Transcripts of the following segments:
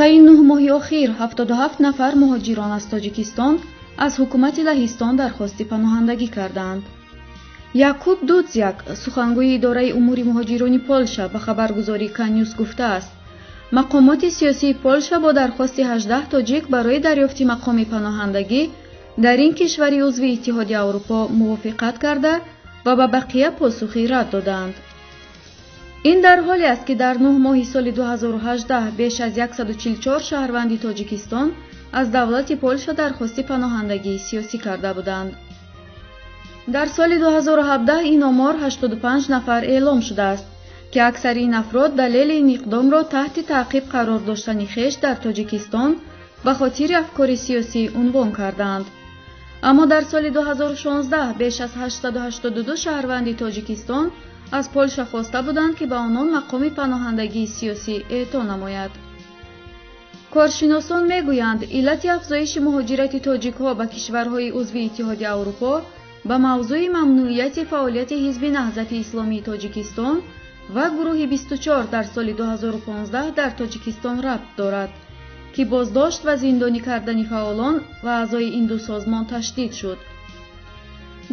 طی 9 ماه اخیر 77 نفر مهاجران از تاجیکستان از حکومت لهستان درخواست پناهندگی کردند. یعقوب دودزیک، سخنگوی اداره امور مهاجران پولشا، به خبرگزاری کانیوس گفته است مقامات سیاسی پولشا با درخواست 18 تاجیک برای دریافت مقام پناهندگی در این کشور عضو اتحادیه اروپا موافقت کرده و به بقیه پاسخی رد دادند. این در حالی است که در 9 ماه سال 2018 بیش از 144 شهروند تاجیکستان از دولت پولشا درخواست پناهندگی سیاسی کرده بودند. در سال 2017 این آمار 85 نفر اعلام شده است که اکثر این افراد دلیل این اقدام را تحت تعقیب قرار داشتن خویش در تاجیکستان به خاطر افکار سیاسی عنوان کردند. اما در سال 2016 بیش از 882 شهروند تاجیکستان از پولشا خواسته بودند که به آنان مقام پناهندگی سیاسی اعطا نماید. کارشناسان میگویند علت افزایش مهاجرت تاجیک‌ها به کشورهای عضو اتحادیه اروپا به موضوع ممنوعیت فعالیت حزب نهضت اسلامی تاجیکستان و گروه 24 در سال 2015 در تاجیکستان ربط دارد که بازداشت و زندانی کردن فعالان و اعضای این دو سازمان تشدید شد.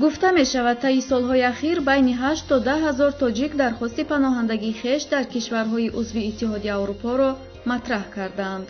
گفته می شود طی سالهای اخیر بین 8 تا 10 هزار تاجیک درخواست پناهندگی خویش در کشورهای عضو اتحادیه اروپا را مطرح کردند.